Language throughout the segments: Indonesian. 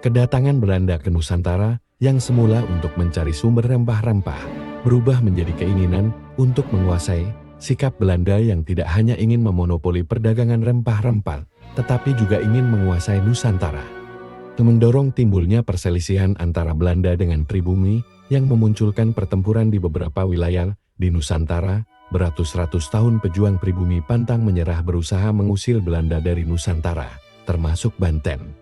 Kedatangan Belanda ke Nusantara yang semula untuk mencari sumber rempah-rempah berubah menjadi keinginan untuk menguasai. Sikap Belanda yang tidak hanya ingin memonopoli perdagangan rempah-rempah, tetapi juga ingin menguasai Nusantara. Mendorong timbulnya perselisihan antara Belanda dengan pribumi yang memunculkan pertempuran di beberapa wilayah di Nusantara. Beratus-ratus tahun pejuang pribumi pantang menyerah berusaha mengusir Belanda dari Nusantara, termasuk Banten.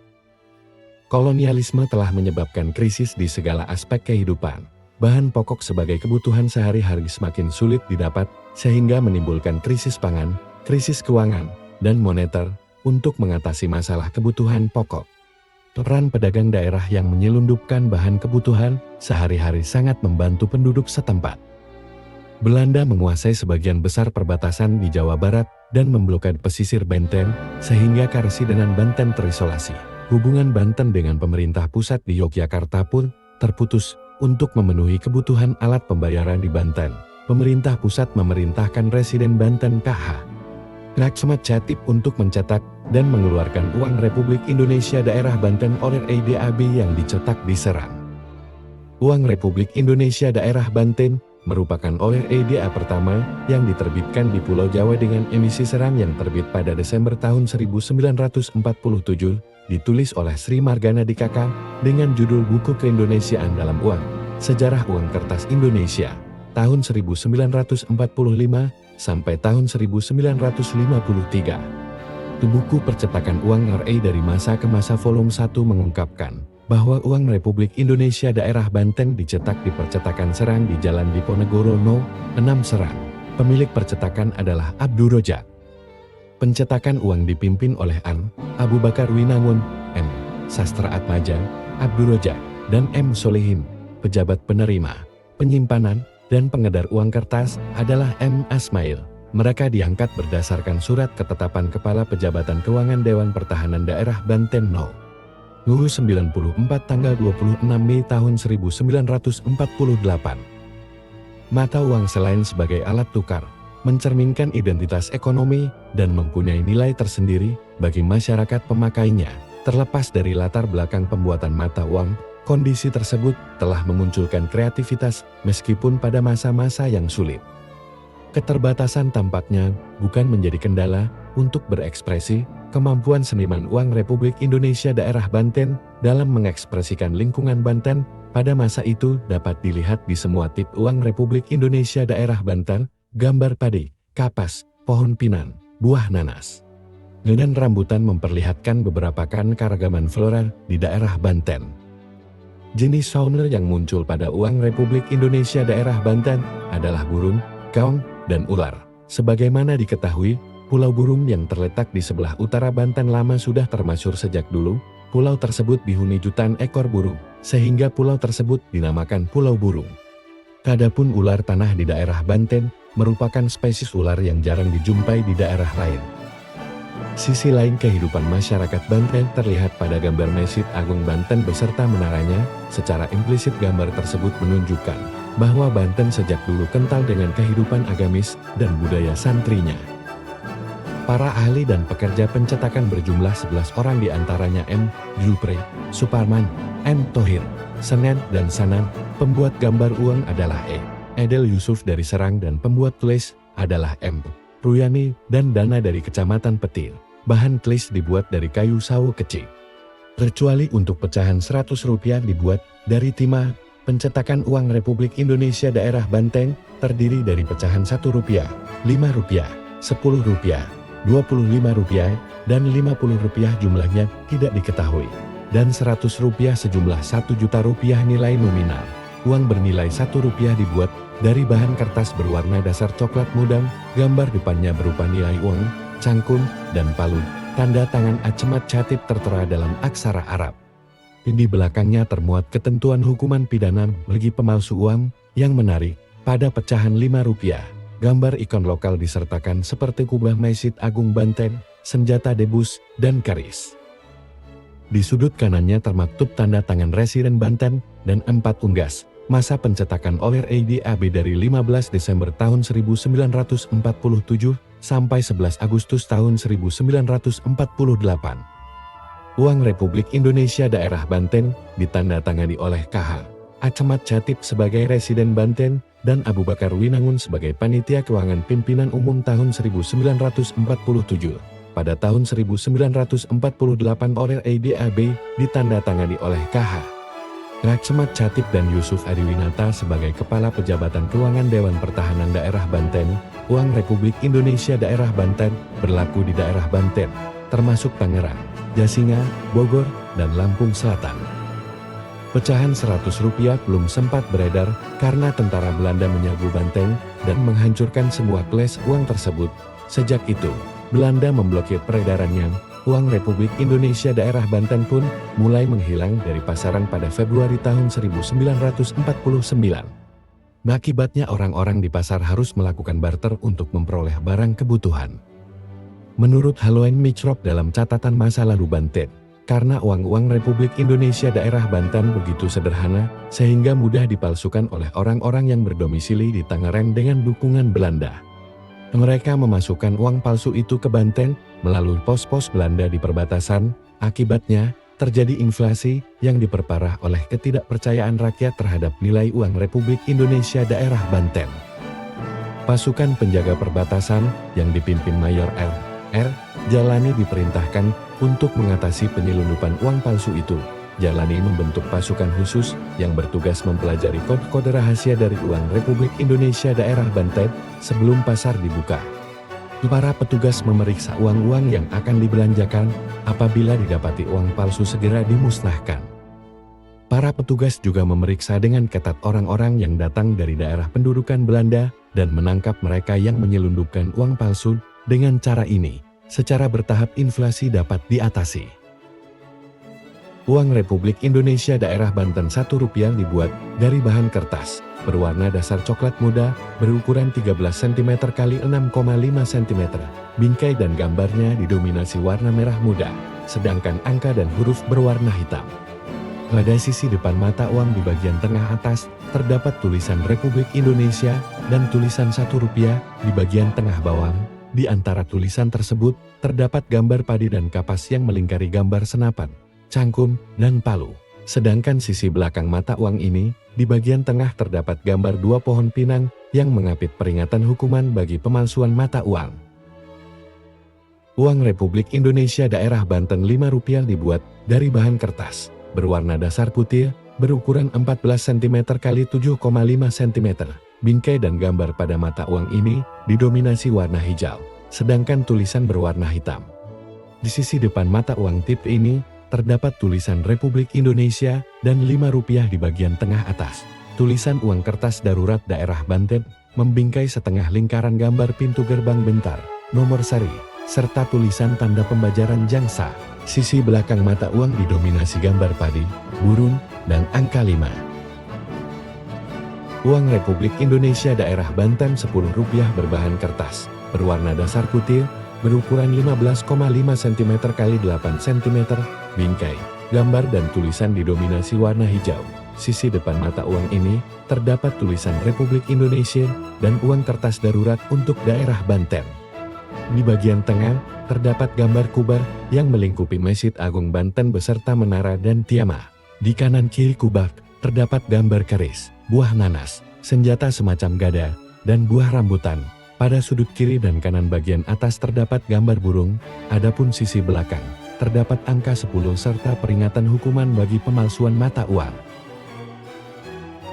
Kolonialisme telah menyebabkan krisis di segala aspek kehidupan. Bahan pokok sebagai kebutuhan sehari-hari semakin sulit didapat, sehingga menimbulkan krisis pangan, krisis keuangan, dan moneter. Untuk mengatasi masalah kebutuhan pokok, peran pedagang daerah yang menyelundupkan bahan kebutuhan sehari-hari sangat membantu penduduk setempat. Belanda menguasai sebagian besar perbatasan di Jawa Barat dan memblokade pesisir Banten, sehingga Karesidenan Banten terisolasi. Hubungan Banten dengan pemerintah pusat di Yogyakarta pun terputus. Untuk memenuhi kebutuhan alat pembayaran di Banten, pemerintah pusat memerintahkan Residen Banten K.H. Laksmat Chatip untuk mencetak dan mengeluarkan uang Republik Indonesia Daerah Banten oleh EDAB yang dicetak di Serang. Uang Republik Indonesia Daerah Banten merupakan oleh EDA pertama yang diterbitkan di Pulau Jawa dengan emisi Serang yang terbit pada Desember tahun 1947, ditulis oleh Sri Margana Dikaka dengan judul Buku Keindonesiaan dalam Uang, Sejarah Uang Kertas Indonesia, tahun 1945 sampai tahun 1953. Buku percetakan uang RI dari masa ke masa volume 1 mengungkapkan bahwa uang Republik Indonesia Daerah Banten dicetak di percetakan Serang di Jalan Diponegoro No. 6 Serang. Pemilik percetakan adalah Abdur Rojak. Pencetakan uang dipimpin oleh An. Abu Bakar Winangun, M. Sastra Atmaja, Abdur Rojak, dan M. Solihin. Pejabat penerima, penyimpanan, dan pengedar uang kertas adalah M. Asmail. Mereka diangkat berdasarkan surat ketetapan Kepala Pejabatan Keuangan Dewan Pertahanan Daerah Banten No. 94 tanggal 26 Mei tahun 1948. Mata uang selain sebagai alat tukar, mencerminkan identitas ekonomi dan mempunyai nilai tersendiri bagi masyarakat pemakainya. Terlepas dari latar belakang pembuatan mata uang, kondisi tersebut telah memunculkan kreativitas meskipun pada masa-masa yang sulit. Keterbatasan tampaknya bukan menjadi kendala untuk berekspresi. Kemampuan seniman uang Republik Indonesia Daerah Banten dalam mengekspresikan lingkungan Banten pada masa itu dapat dilihat di semua tip uang Republik Indonesia Daerah Banten, gambar padi, kapas, pohon pinang, buah nanas, dan rambutan memperlihatkan beberapa keragaman flora di daerah Banten. Jenis fauna yang muncul pada uang Republik Indonesia Daerah Banten adalah burung, kaong, dan ular. Sebagaimana diketahui, Pulau Burung yang terletak di sebelah utara Banten lama sudah termasyhur sejak dulu. Pulau tersebut dihuni jutaan ekor burung, sehingga pulau tersebut dinamakan Pulau Burung. Adapun ular tanah di daerah Banten merupakan spesies ular yang jarang dijumpai di daerah lain. Sisi lain kehidupan masyarakat Banten terlihat pada gambar Masjid Agung Banten beserta menaranya. Secara implisit gambar tersebut menunjukkan bahwa Banten sejak dulu kental dengan kehidupan agamis dan budaya santrinya. Para ahli dan pekerja pencetakan berjumlah 11 orang diantaranya M. Dupre, Suparman, M. Thohir, Senen, dan Sanan. Pembuat gambar uang adalah E. Edel Yusuf dari Serang dan pembuat tulis adalah M. Ruyani dan Dana dari Kecamatan Petir. Bahan tulis dibuat dari kayu sawo kecil. Kecuali untuk pecahan Rp100 dibuat dari timah. Pencetakan uang Republik Indonesia Daerah Banten terdiri dari pecahan Rp1, Rp5, Rp10, Rp25, dan Rp50 jumlahnya tidak diketahui, dan Rp100 sejumlah Rp1 juta nilai nominal. Uang bernilai Rp1 dibuat dari bahan kertas berwarna dasar coklat muda, gambar depannya berupa nilai uang, cangkung, dan palu. Tanda tangan Achmat Chatip tertera dalam aksara Arab. Di belakangnya termuat ketentuan hukuman pidana bagi pemalsu uang. Yang menarik, pada pecahan Rp5, gambar ikon lokal disertakan seperti kubah Masjid Agung Banten, senjata debus, dan keris. Di sudut kanannya termaktub tanda tangan Residen Banten dan 4 unggas. Masa pencetakan oleh EDAB dari 15 Desember tahun 1947 sampai 11 Agustus tahun 1948. Uang Republik Indonesia Daerah Banten ditandatangani oleh KH Achmad Chatib sebagai Residen Banten dan Abu Bakar Winangun sebagai Panitia Keuangan Pimpinan Umum tahun 1947. Pada tahun 1948 oleh EDAB ditandatangani oleh KH Achmad Chatib dan Yusuf Adiwinata sebagai Kepala Pejabatan Keuangan Dewan Pertahanan Daerah Banten. Uang Republik Indonesia Daerah Banten berlaku di daerah Banten, termasuk Tangerang, Jasinga, Bogor, dan Lampung Selatan. Pecahan Rp100 belum sempat beredar karena tentara Belanda menyerbu Banten dan menghancurkan semua kles uang tersebut. Sejak itu, Belanda memblokir peredarannya. Uang Republik Indonesia Daerah Banten pun mulai menghilang dari pasaran pada Februari tahun 1949. Akibatnya orang-orang di pasar harus melakukan barter untuk memperoleh barang kebutuhan. Menurut Haloen Microp dalam catatan masa lalu Banten, karena uang-uang Republik Indonesia Daerah Banten begitu sederhana, sehingga mudah dipalsukan oleh orang-orang yang berdomisili di Tangerang dengan dukungan Belanda. Mereka memasukkan uang palsu itu ke Banten melalui pos-pos Belanda di perbatasan. Akibatnya, terjadi inflasi yang diperparah oleh ketidakpercayaan rakyat terhadap nilai uang Republik Indonesia Daerah Banten. Pasukan penjaga perbatasan yang dipimpin Mayor R. Jalani diperintahkan untuk mengatasi penyelundupan uang palsu itu. Jalani membentuk pasukan khusus yang bertugas mempelajari kode-kode rahasia dari uang Republik Indonesia Daerah Banten sebelum pasar dibuka. Para petugas memeriksa uang-uang yang akan dibelanjakan, apabila didapati uang palsu segera dimusnahkan. Para petugas juga memeriksa dengan ketat orang-orang yang datang dari daerah pendudukan Belanda dan menangkap mereka yang menyelundupkan uang palsu. Dengan cara ini, secara bertahap inflasi dapat diatasi. Uang Republik Indonesia Daerah Banten Rp1 dibuat dari bahan kertas, berwarna dasar coklat muda, berukuran 13 cm x 6,5 cm. Bingkai dan gambarnya didominasi warna merah muda, sedangkan angka dan huruf berwarna hitam. Pada sisi depan mata uang di bagian tengah atas, terdapat tulisan Republik Indonesia dan tulisan Rp1 di bagian tengah bawah. Di antara tulisan tersebut, terdapat gambar padi dan kapas yang melingkari gambar senapan, cangkum, dan palu. Sedangkan sisi belakang mata uang ini, di bagian tengah terdapat gambar dua pohon pinang yang mengapit peringatan hukuman bagi pemalsuan mata uang. Uang Republik Indonesia Daerah Banten Rp5 dibuat dari bahan kertas, berwarna dasar putih, berukuran 14 cm x 7,5 cm. Bingkai dan gambar pada mata uang ini didominasi warna hijau, sedangkan tulisan berwarna hitam. Di sisi depan mata uang tip ini, terdapat tulisan Republik Indonesia dan Rp5 di bagian tengah atas. Tulisan uang kertas darurat daerah Banten membingkai setengah lingkaran gambar pintu gerbang bentar, nomor seri, serta tulisan tanda pembajaran jangsa. Sisi belakang mata uang didominasi gambar padi, burung, dan angka 5. Uang Republik Indonesia Daerah Banten Rp10 berbahan kertas, berwarna dasar putih, berukuran 15,5 cm x 8 cm. Bingkai, gambar dan tulisan didominasi warna hijau. Sisi depan mata uang ini, terdapat tulisan Republik Indonesia dan uang kertas darurat untuk daerah Banten. Di bagian tengah, terdapat gambar kubar yang melingkupi Masjid Agung Banten beserta menara dan tiama. Di kanan kiri kubak, terdapat gambar keris, buah nanas, senjata semacam gada, dan buah rambutan. Pada sudut kiri dan kanan bagian atas terdapat gambar burung, adapun sisi belakang, terdapat angka 10 serta peringatan hukuman bagi pemalsuan mata uang.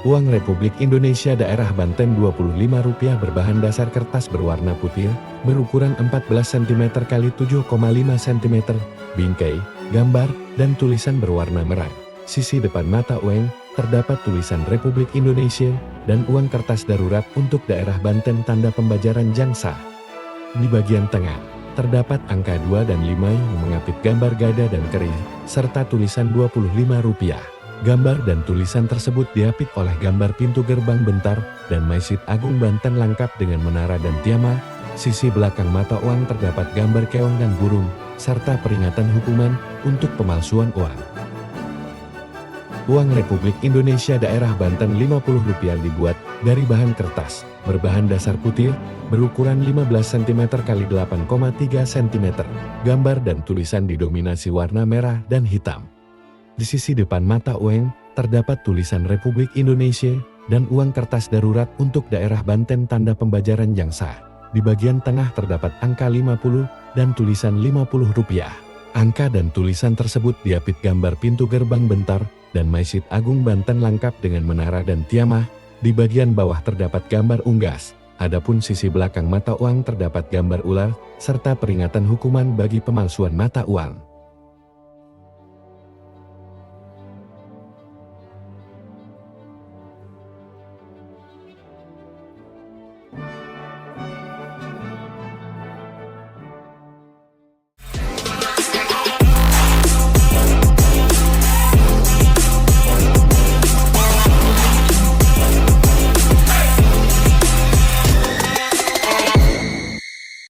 Uang Republik Indonesia Daerah Banten Rp25 berbahan dasar kertas berwarna putih, berukuran 14 cm x 7,5 cm. Bingkai, gambar, dan tulisan berwarna merah. Sisi depan mata uang, terdapat tulisan Republik Indonesia dan uang kertas darurat untuk daerah Banten tanda pembajaran jangsa. Di bagian tengah, terdapat angka 2 dan 5 yang mengapit gambar gada dan keris, serta tulisan Rp25. Gambar dan tulisan tersebut diapit oleh gambar pintu gerbang bentar dan Masjid Agung Banten lengkap dengan menara dan tiama. Sisi belakang mata uang terdapat gambar keong dan burung, serta peringatan hukuman untuk pemalsuan uang. Uang Republik Indonesia daerah Banten Rp50 dibuat dari bahan kertas, berbahan dasar putih, berukuran 15 cm x 8,3 cm. Gambar dan tulisan didominasi warna merah dan hitam. Di sisi depan mata uang, terdapat tulisan Republik Indonesia dan uang kertas darurat untuk daerah Banten tanda pembayaran yang sah. Di bagian tengah terdapat angka 50 dan tulisan Rp50. Angka dan tulisan tersebut diapit gambar pintu gerbang Bentar dan Masjid Agung Banten lengkap dengan menara dan tiamah. Di bagian bawah terdapat gambar unggas. Adapun sisi belakang mata uang terdapat gambar ular serta peringatan hukuman bagi pemalsuan mata uang.